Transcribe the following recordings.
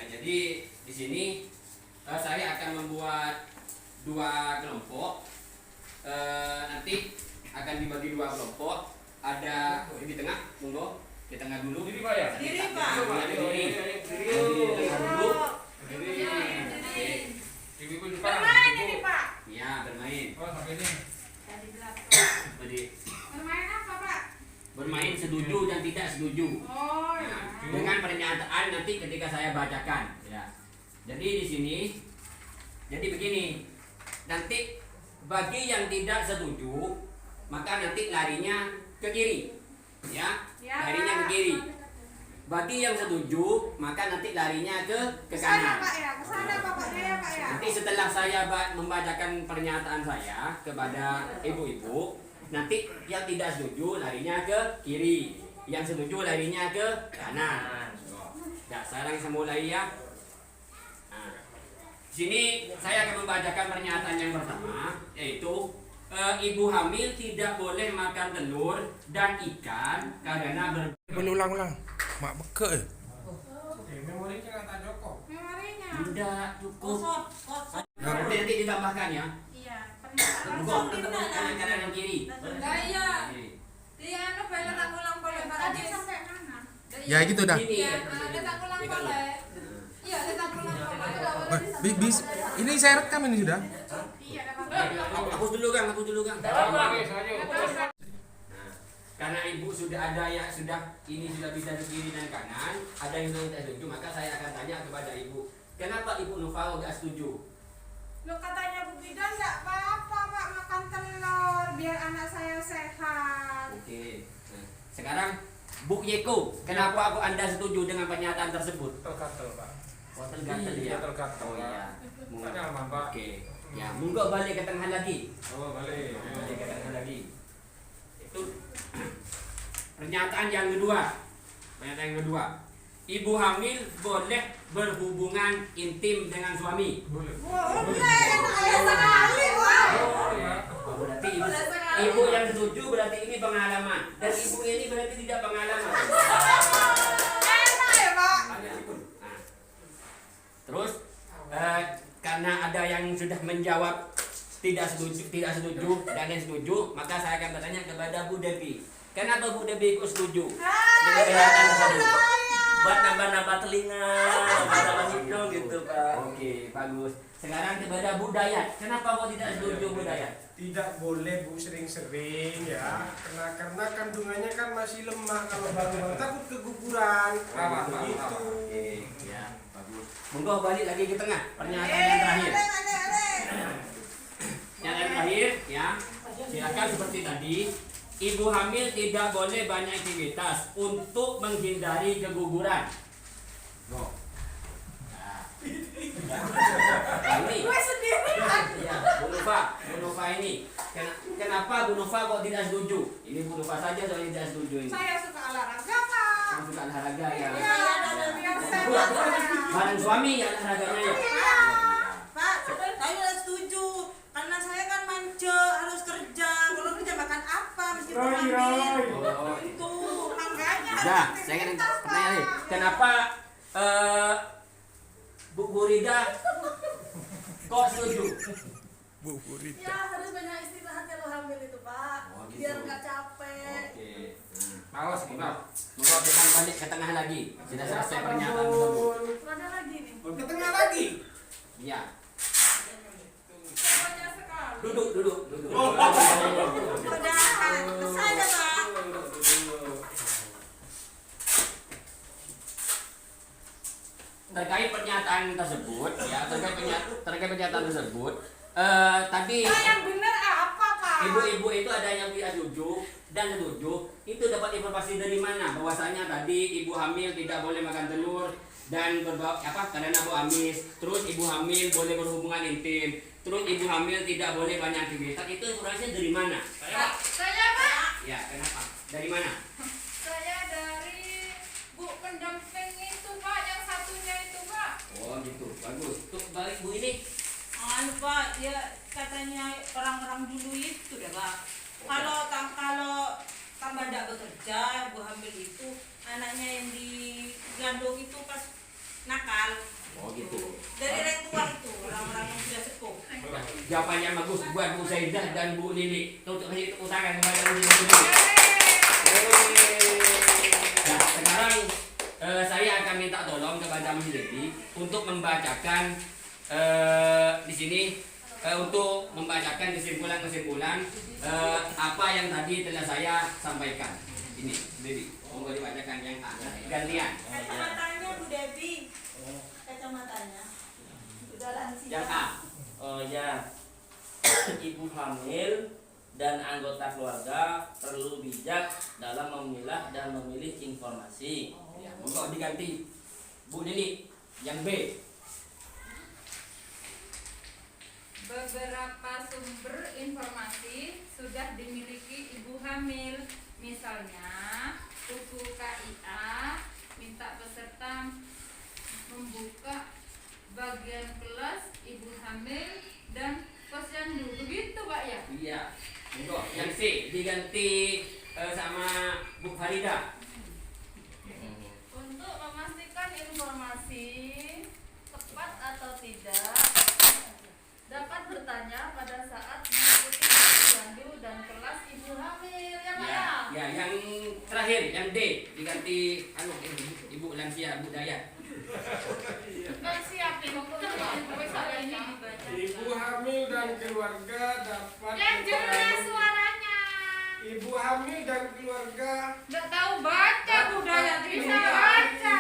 jadi di sini saya akan membuat dua kelompok. Nanti akan dibagi dua kelompok. Ada di tengah, monggo di tengah dulu. Diri Pak ya? Diri Pak. Diri tengah dulu. Bermain ini Pak. Ya, bermain. Oh, sampai ini. Dari belakang. Jadi Bermain apa Pak? bermain setuju dan tidak setuju. Oh ya. Nah, dengan pernyataan nanti ketika saya bacakan, ya. Jadi di sini, jadi begini, nanti bagi yang tidak setuju, maka nanti larinya ke kiri, ya, larinya ke kiri. Bagi yang setuju, maka nanti larinya ke Kesana kanan. Pak ya, kesana bapaknya ya Pak ya. Nanti setelah saya membacakan pernyataan saya kepada ibu-ibu, nanti yang tidak setuju larinya ke kiri, yang setuju larinya ke kanan. Ya, saya langsung mulai ya. Nah, sini saya akan membacakan pernyataan yang pertama, yaitu ibu hamil tidak boleh makan telur dan ikan karena Ulang-ulang. Mak beke. Memorinya kata Joko. Memorinya. tidak cukup. Kosong. Nanti ditambahkan ya. Iya. Pernyataan Bukan kanan dan kiri. Lah iya. Dia anu bela tak ulang boleh tadi sampai mana? Ya gitu dah. Ini. Iya, ada tak ulang boleh. Iya, ada tak ulang boleh. Oh, ini saya rekam ini sudah. Iya, ada Hapus dulu Kang, hapus dulu Kang. Oke, saja. Karena ibu sudah ada yang sudah bisa ke kiri dan kanan, ada yang tidak setuju, maka saya akan tanya kepada ibu, kenapa ibu Nufal gak setuju? Lo katanya Bu Bidan enggak apa-apa Pak makan telur biar anak saya sehat. Oke. Nah, sekarang Bu Yeko, kenapa aku Anda setuju dengan pernyataan tersebut? Tergatel, Pak. Oh, tergatel Iya, ya. tergatel, Oh Pak. iya. Tanya aman, Pak. Oke. Ya, monggo balik ke tengah lagi. Oh, balik. Balik ke tengah lagi. Itu pernyataan yang kedua. Pernyataan yang kedua. Ibu hamil boleh berhubungan intim dengan suami. Boleh. Boleh, sekali Pak. Oh, ya. Berarti ibu yang setuju berarti ini pengalaman. Dan ibu ini berarti tidak pengalaman. Enak ya Pak. Nah, terus karena ada yang sudah menjawab tidak setuju dan yang setuju, maka saya akan bertanya kepada Bu Devi. Kenapa Bu Devi ikut setuju dengan pernyataan tersebut? Buat nambah-nambah telinga, nambah-nambah hidung gitu Pak. Oke, bagus. Sekarang kepada Bu Dayat. Kenapa kok tidak setuju Bu Dayat? Tidak boleh Bu sering-sering ya, karena kandungannya kan masih lemah, kalau bangun takut keguguran. Begitu. Oke, ya, bagus. Monggo balik lagi ke tengah. Pernyataan yang terakhir. Yang terakhir ya. Silakan seperti tadi. Ibu hamil tidak boleh banyak aktivitas untuk menghindari keguguran. Loh. Nah. Ini. Gue sendiri. Ya, Bu Nova ini. Kenapa Bu Nova kok tidak setuju? Ini Bu Nova saja soalnya tidak setuju ini. Saya suka olahraga Pak. Kamu suka olahraga ya? Iya, biar sehat. Bareng suami ya olahraganya ya? Iya. Pak, saya udah setuju. Karena saya kan manja, harus kerja. Kalau kerja makan apa? Mesti hamil. Oh. Itu. Makanya Ya, harus saya akan aktivitas, tanya nih. Pak. Kenapa Bu Rida kok setuju? Bu Rita. Ya harus banyak istirahat kalau hamil itu Pak, Oh, gitu. biar nggak capek. Oke. Awas nih, Bang. Monggo kita balik ke tengah lagi. Sudah selesai pernyataan tersebut. Ada lagi nih. Ke tengah lagi. Iya. Banyak sekali. Duduk. Udah, selesai dah Pak. Terkait pernyataan tersebut, ya terkait pernyataan tersebut, tadi Pak, yang benar apa Pak? ibu-ibu itu ada yang tidak setuju dan setuju. Itu dapat informasi dari mana? Bahwasanya tadi ibu hamil tidak boleh makan telur dan karena bau amis. Terus ibu hamil boleh berhubungan intim. Terus ibu hamil tidak boleh banyak aktivitas. Itu informasinya dari mana? Saya Pak. Ya, kenapa? Dari mana? Saya dari Bu pendamping itu Pak, yang satunya itu Pak. Oh gitu, bagus. Tuh balik Bu ini. Anu Pak, ya katanya orang-orang dulu itu deh Pak. Kalau tambah tidak bekerja, ibu hamil itu anaknya yang digandung itu pas nakal, Oh gitu. Dari orang tua itu, orang-orang yang sudah sepuh. Jawabannya bagus buat Bu Zaidah dan Bu Lili. Untuk kasih tepuk tangan kepada Bu Lili. Nah, sekarang saya akan minta tolong kepada Mas Lili untuk membacakan di sini untuk membacakan kesimpulan-kesimpulan apa yang tadi telah saya sampaikan. Ini, Lili, monggo dibacakan yang A. Gantian. Kacamatanya Bu Devi. Kacamatanya. Udah lansia. Yang A. Oh ya, ibu hamil dan anggota keluarga perlu bijak dalam memilah dan memilih informasi. Ya, monggo diganti. Bu Lili, yang B. Beberapa sumber informasi sudah dimiliki ibu hamil, misalnya buku KIA, minta peserta membuka bagian kelas ibu hamil dan posyandu. Begitu Pak ya? Iya. Monggo, yang C diganti sama Bu Farida. Untuk memastikan informasi tepat atau tidak, dapat bertanya pada saat mengikuti posyandu dan kelas ibu hamil ya Pak ya? Ya, yang terakhir, yang D diganti Ibu lansia, Bu Dayat. Nggak siap nih, pokoknya soal ini dibaca. Ibu hamil dan keluarga dapat Yang jelas mengetahui- suaranya. Ibu hamil dan keluarga Nggak tahu baca budaya bisa baca.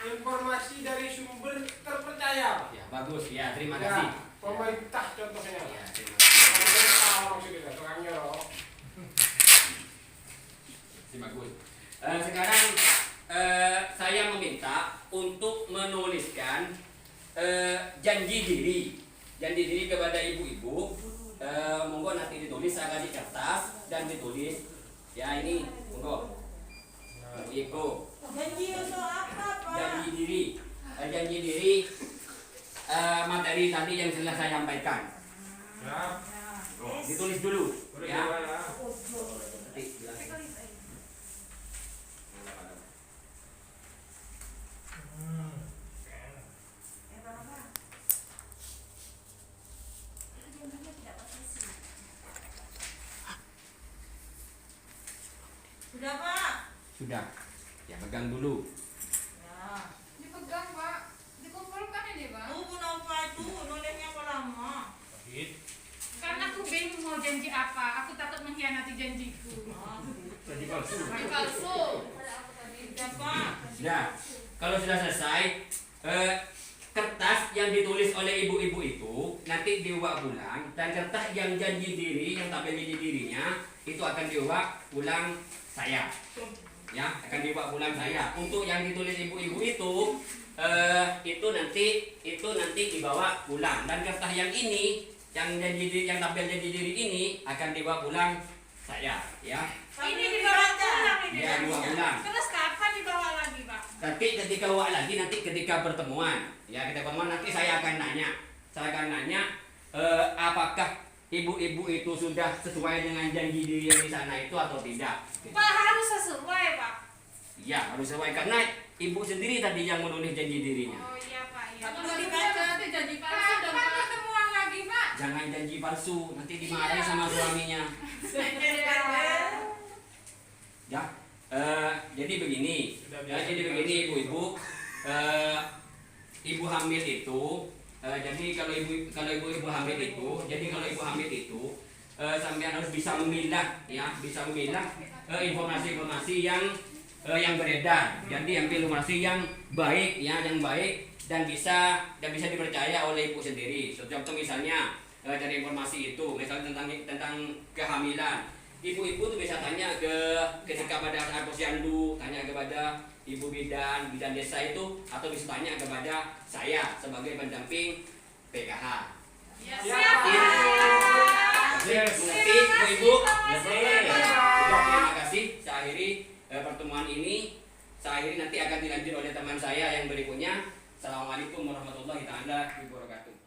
informasi dari sumber terpercaya. Ya, bagus. Ya, terima Ya, kasih. pemerintah contohnya. Ya, terima kasih. Pemerintah maksudnya, terangnya loh. Terima kasih. Sekarang saya meminta untuk menuliskan janji diri kepada ibu-ibu. Monggo nanti ditulis, saya kasih kertas dan ditulis. Ya ini, monggo. Ibu, Janji untuk apa Pak? janji diri materi tadi yang telah saya sampaikan. Ya. Ditulis dulu, Boleh ya. coba ya. Nanti bilang. Sudah Pak. Sudah. Ya, pegang dulu. Ya. Dipegang Pak, dikumpulkan ini Pak. Bu Nova itu nulisnya apa lama? Karena aku bingung mau janji apa. Aku takut mengkhianati janjiku. Jadi palsu. Palsu. Sudah Pak. Sudah. Kalau sudah selesai, kertas yang ditulis oleh ibu-ibu itu nanti diubah ulang, dan kertas yang janji diri, yang tabel janji dirinya itu akan diubah ulang saya. Ya, akan diubah ulang saya. Untuk yang ditulis ibu-ibu itu nanti dibawa pulang, dan kertas yang ini yang janji diri, yang tabel janji diri ini akan dibawa pulang saya, ya. Ini dibawa pulang ini. Ya, dibawa pulang. Terus kapan dibawa lagi, Pak? Nanti ketika ketika pertemuan, ya ketika pertemuan nanti saya akan nanya, apakah ibu-ibu itu sudah sesuai dengan janji diri yang di sana itu atau tidak? Pak harus sesuai, Pak. Ya, harus sesuai karena ibu sendiri tadi yang menulis janji dirinya. Oh iya, Pak. Iya. Kalau dibaca nanti janji palsu dan Kapan ketemuan lagi, Pak? Jangan janji palsu, nanti dimarahi sama suaminya. Ya, jadi begini, ibu-ibu, ibu hamil itu, jadi kalau ibu hamil itu, sampean harus bisa memilah, ya, informasi-informasi yang beredar. Jadi ambil informasi yang baik, ya, yang baik dan bisa dipercaya oleh ibu sendiri. Contoh misalnya dari informasi itu, misalnya tentang kehamilan. Ibu-ibu tuh bisa tanya ketika pada saat posyandu, tanya kepada ibu bidan desa itu, atau bisa tanya kepada saya sebagai pendamping PKH. Siap, Mengerti, ibu? Terima kasih. Saya akhiri pertemuan ini. Saya akhiri, nanti akan dilanjut oleh teman saya yang berikutnya. Assalamualaikum warahmatullahi wabarakatuh.